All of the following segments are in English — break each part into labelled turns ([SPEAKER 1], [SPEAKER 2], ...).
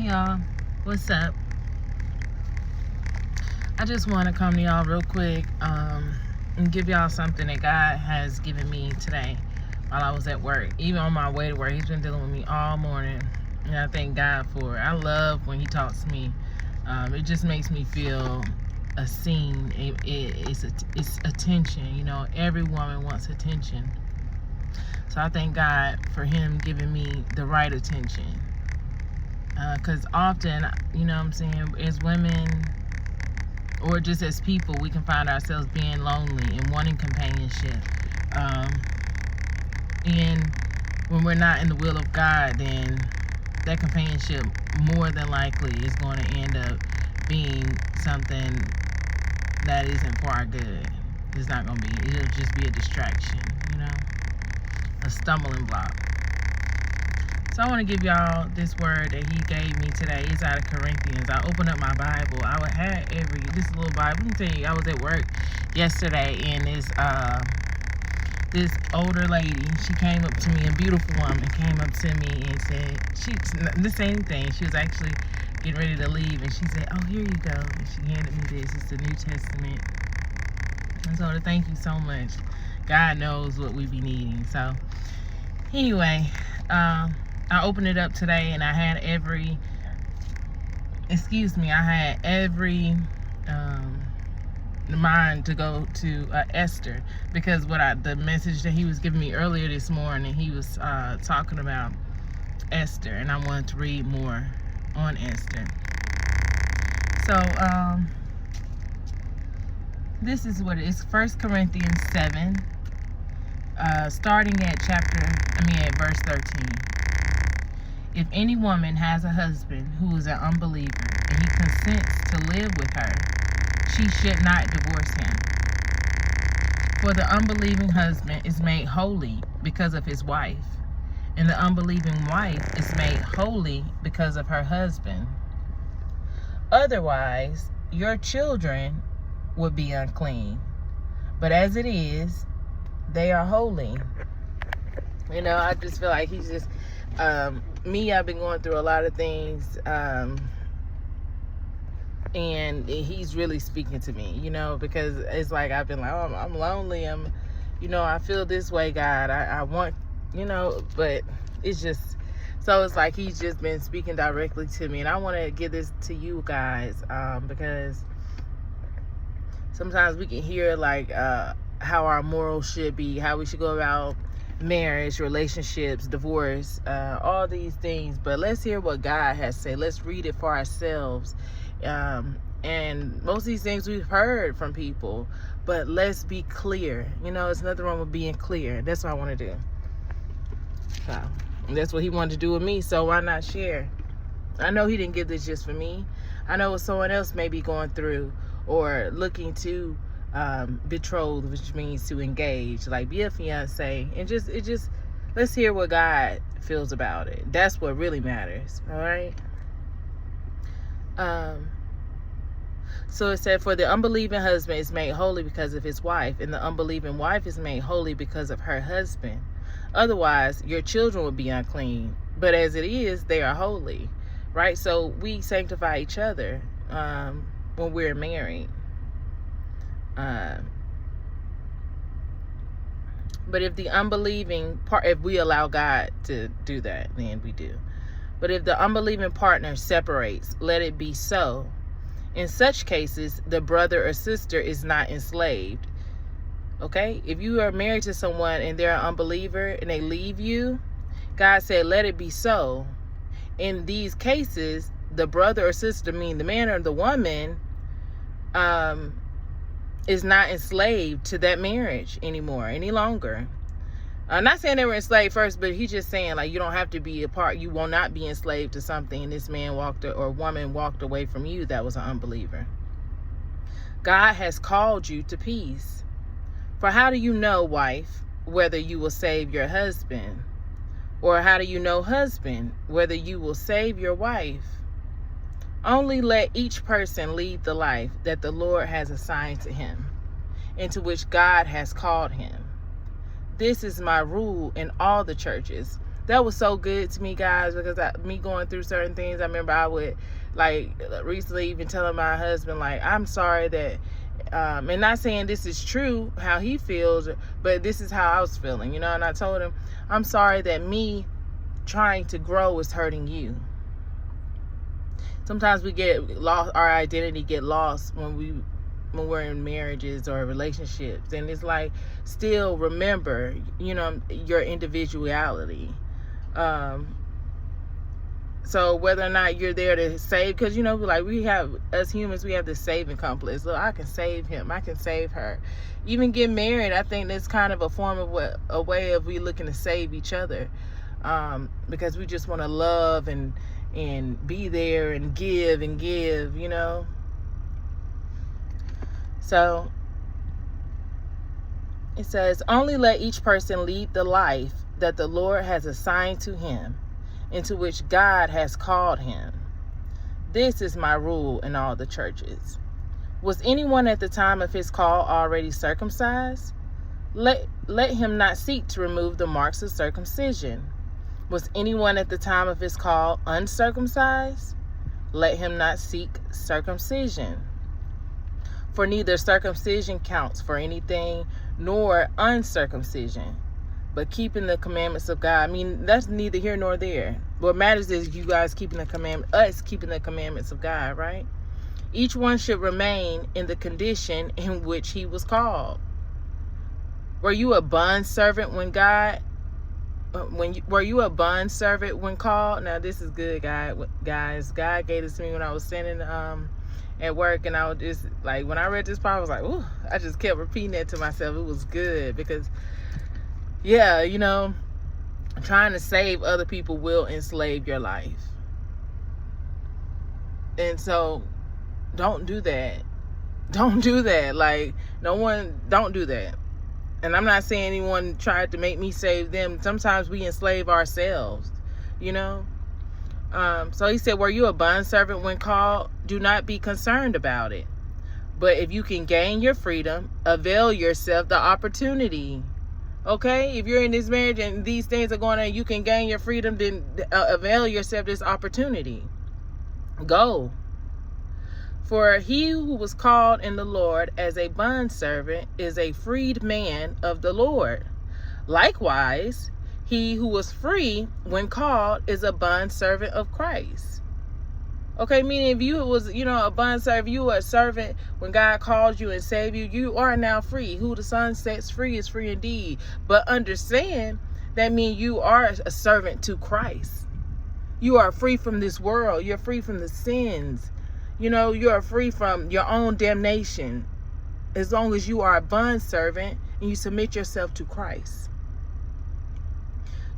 [SPEAKER 1] Hey y'all, what's up? I just want to come to y'all real quick and give y'all something that God has given me today while I was at work. Even on my way to work, he's been dealing with me all morning, and I thank God for it. I love when he talks to me. It just makes me feel seen. It's attention. You know, every woman wants attention. So I thank God for him giving me the right attention. Because often, you know what I'm saying, as women or just as people, we can find ourselves being lonely and wanting companionship. And when we're not in the will of God, then that companionship more than likely is going to end up being something that isn't for our good. It's not going to be, it'll just be a distraction, you know, a stumbling block. So I want to give y'all this word that he gave me today. It's out of Corinthians. I opened up my Bible. I would have this little Bible. Let me tell you, I was at work yesterday, and this older lady, she came up to me, a beautiful woman, came up to me and said, she didn't say anything. She was actually getting ready to leave, and she said, "Oh, here you go." And she handed me this. It's the New Testament. And so thank you so much. God knows what we be needing. So anyway, I opened it up today, and I had every mind to go to Esther, because the message that he was giving me earlier this morning, he was talking about Esther, and I wanted to read more on Esther. So this is what it is. 1 Corinthians 7, starting at verse 13. If any woman has a husband who is an unbeliever and he consents to live with her, she should not divorce him. For the unbelieving husband is made holy because of his wife, and the unbelieving wife is made holy because of her husband. Otherwise, your children would be unclean, but as it is, they are holy. You know, I just feel like he's just... I've been going through a lot of things, and he's really speaking to me, you know, because it's like I've been like, oh, I'm lonely, I feel this way, God, I want, but it's just, so it's like he's just been speaking directly to me, and I want to give this to you guys, because sometimes we can hear like how our morals should be, how we should go about marriage, relationships, divorce, all these things, but let's hear what God has to say. Let's read it for ourselves. And most of these things we've heard from people, but let's be clear. It's nothing wrong with being clear. That's what I want to do. So that's what he wanted to do with me, so why not share? I know he didn't give this just for me. I know what someone else may be going through or looking to betrothed, which means to engage, like be a fiance, and let's hear what God feels about it. That's what really matters. All right. So it said, for the unbelieving husband is made holy because of his wife, and the unbelieving wife is made holy because of her husband. Otherwise, your children would be unclean, but as it is, they are holy. Right? So we sanctify each other when we're married. But if the unbelieving if we allow God to do that, then we do. But if the unbelieving partner separates, let it be so. In such cases, the brother or sister is not enslaved. Okay? If you are married to someone and they're an unbeliever and they leave you, God said, let it be so. In these cases, the brother or sister, meaning the man or the woman, is not enslaved to that marriage any longer. I'm not saying they were enslaved first, but he's just saying, like, you don't have to be a part. You will not be enslaved to something, and this man or woman walked away from you that was an unbeliever. God has called you to peace. For how do you know, wife, whether you will save your husband? Or how do you know, husband, whether you will save your wife? Only let each person lead the life that the Lord has assigned to him, into which God has called him. This is my rule in all the churches. that was so good to me, guys, because me going through certain things, I remember I would, like, recently even telling my husband, like, I'm sorry that, and not saying this is true, how he feels, but this is how I was feeling, you know, and I told him, I'm sorry that me trying to grow is hurting you. Sometimes we get lost, our identity get lost when we're in marriages or relationships, and it's like, still remember, you know, your individuality. So whether or not you're there to save, because, you know, like, we have, as humans, we have this saving complex. Look, I can save him, I can save her. Even get married, I think that's kind of a form of a way of we looking to save each other, because we just want to love and be there and give, you know. So it says, only let each person lead the life that the Lord has assigned to him, into which God has called him. This is my rule in all the churches. Was anyone at the time of his call already circumcised? Let him not seek to remove the marks of circumcision. Was anyone at the time of his call uncircumcised? Let him not seek circumcision. For neither circumcision counts for anything, nor uncircumcision, but keeping the commandments of God. I mean, that's neither here nor there. What matters is you guys keeping the us keeping the commandments of God, right? Each one should remain in the condition in which he was called. Were you a bond servant when were you a bond servant when called? Now this is good, guys. God gave this to me when I was sitting at work, and I was just like, when I read this part, I was like, ooh, I just kept repeating that to myself. It was good, because yeah, you know, trying to save other people will enslave your life. And so don't do that. Don't do that. Like, don't do that. And I'm not saying anyone tried to make me save them. Sometimes we enslave ourselves, you know. So he said, were you a bondservant when called? Do not be concerned about it. But if you can gain your freedom, avail yourself the opportunity. Okay? If you're in this marriage and these things are going on, you can gain your freedom, then avail yourself this opportunity. Go. For he who was called in the Lord as a bondservant is a freed man of the Lord. Likewise, he who was free when called is a bondservant of Christ. Okay, meaning if you was, you know, a bondservant, you were a servant when God called you and saved you, you are now free. Who the Son sets free is free indeed. But understand, that means you are a servant to Christ. You are free from this world. You're free from the sins. You know, you are free from your own damnation, as long as you are a bondservant and you submit yourself to Christ.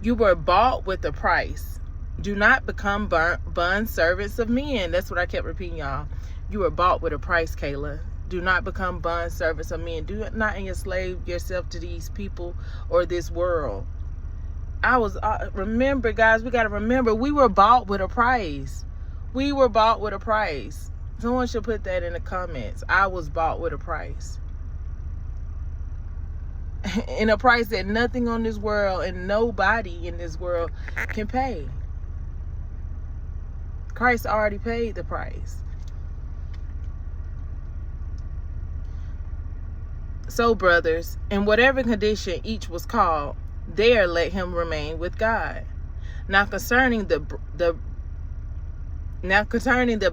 [SPEAKER 1] You were bought with a price. Do not become bond servants of men. That's what I kept repeating, y'all. You were bought with a price, Kayla. Do not become bond servants of men. Do not enslave yourself to these people or this world. Remember, guys, we got to remember, we were bought with a price. We were bought with a price. Someone should put that in the comments. I was bought with a price. And a price that nothing on this world and nobody in this world can pay. Christ already paid the price. So, brothers, in whatever condition each was called, there let him remain with God. Now concerning the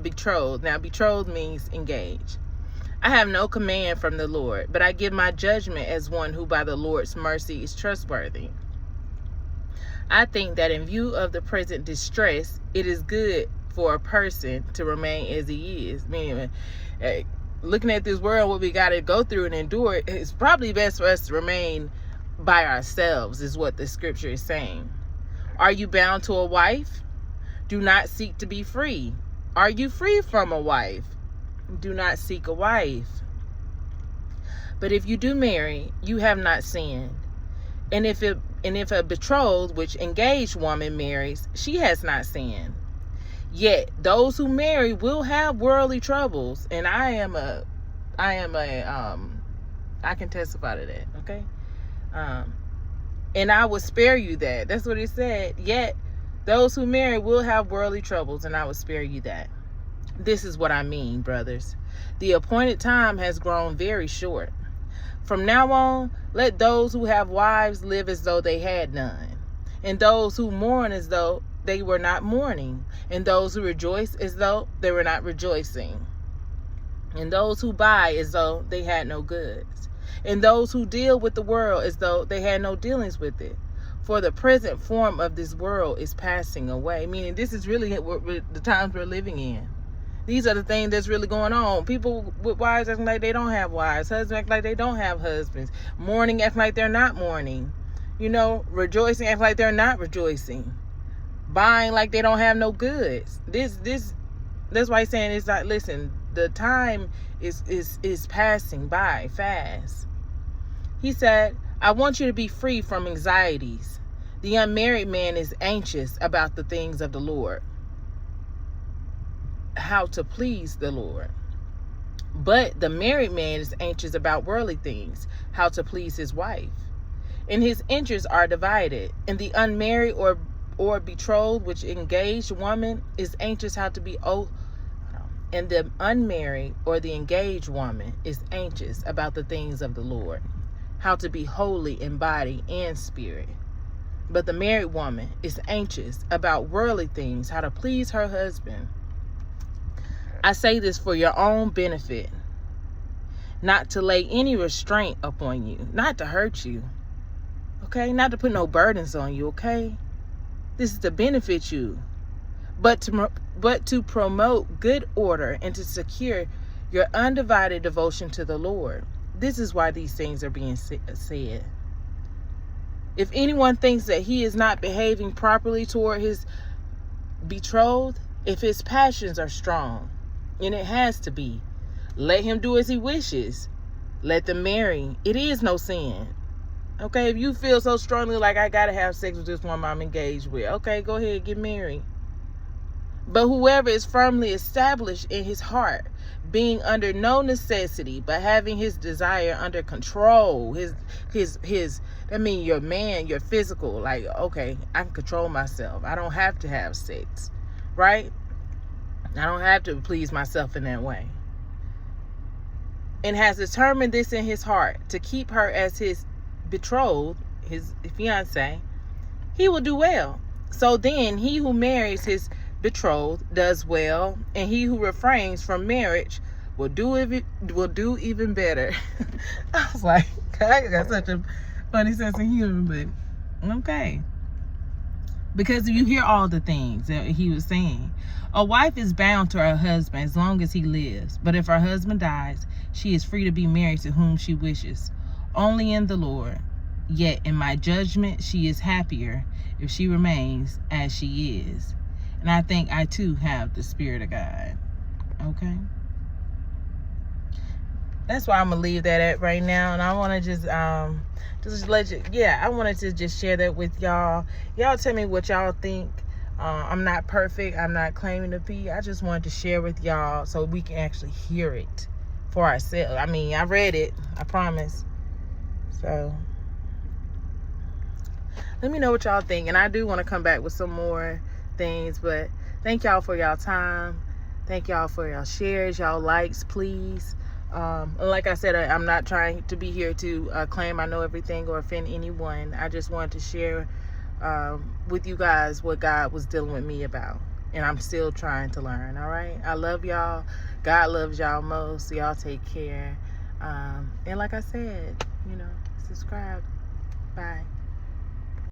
[SPEAKER 1] betrothed. Now betrothed means engaged. I have no command from the Lord, but I give my judgment as one who by the Lord's mercy is trustworthy. I think that in view of the present distress, it is good for a person to remain as he is. Meaning, looking at this world, what we got to go through and endure, it's probably best for us to remain by ourselves, is what the scripture is saying. Are you bound to a wife? Do not seek to be free. Are you free from a wife? Do not seek a wife. But if you do marry, you have not sinned. And if a betrothed, which engaged woman marries, she has not sinned. Yet those who marry will have worldly troubles, and I can testify to that. Okay, And I will spare you that. That's what it said. Yet, those who marry will have worldly troubles, and I will spare you that. This is what I mean, brothers. The appointed time has grown very short. From now on, let those who have wives live as though they had none, and those who mourn as though they were not mourning, and those who rejoice as though they were not rejoicing, and those who buy as though they had no goods, and those who deal with the world as though they had no dealings with it. For the present form of this world is passing away. Meaning this is really the times we're living in. These are the things that's really going on. People with wives acting like they don't have wives. Husbands acting like they don't have husbands. Mourning acting like they're not mourning. Rejoicing acting like they're not rejoicing. Buying like they don't have no goods. That's why he's saying it's like, listen, the time is passing by fast. He said, I want you to be free from anxieties. The unmarried man is anxious about the things of the Lord, how to please the Lord. But the married man is anxious about worldly things, how to please his wife. And his interests are divided. And the unmarried or betrothed, which engaged woman, is anxious how to be and the unmarried or the engaged woman is anxious about the things of the Lord, how to be holy in body and spirit. But the married woman is anxious about worldly things, how to please her husband. I say this for your own benefit, not to lay any restraint upon you, not to hurt you, okay? Not to put no burdens on you, okay? This is to benefit you, but to promote good order and to secure your undivided devotion to the Lord. This is why these things are being said. If anyone thinks that he is not behaving properly toward his betrothed, if his passions are strong, and it has to be, let him do as he wishes. Let them marry. It is no sin. Okay, if you feel so strongly like I gotta have sex with this woman I'm engaged with, okay, go ahead, get married. But whoever is firmly established in his heart, being under no necessity, but having his desire under control, his that means your man, your physical, like, okay, I can control myself. I don't have to have sex, right? I don't have to please myself in that way. And has determined this in his heart, to keep her as his betrothed, his fiance, he will do well. So then he who marries his betrothed does well, and he who refrains from marriage will do even better. I was like, I got such a funny sense of humor, but okay. Because you hear all the things that he was saying. A wife is bound to her husband as long as he lives, but if her husband dies, she is free to be married to whom she wishes, only in the Lord. Yet in my judgment, she is happier if she remains as she is. And I think I too have the Spirit of God. Okay? That's why I'm going to leave that at right now. And I want to just let you, I wanted to just share that with y'all. Y'all tell me what y'all think. I'm not perfect. I'm not claiming to be. I just wanted to share with y'all so we can actually hear it for ourselves. I mean, I read it. I promise. So let me know what y'all think. And I do want to come back with some more things. But thank y'all for y'all time. Thank y'all for y'all shares, y'all likes, please. Like I said, I'm not trying to be here to claim I know everything or offend anyone. I just wanted to share with you guys what God was dealing with me about. And I'm still trying to learn, all right? I love y'all. God loves y'all most. Y'all take care. And like I said, subscribe. Bye.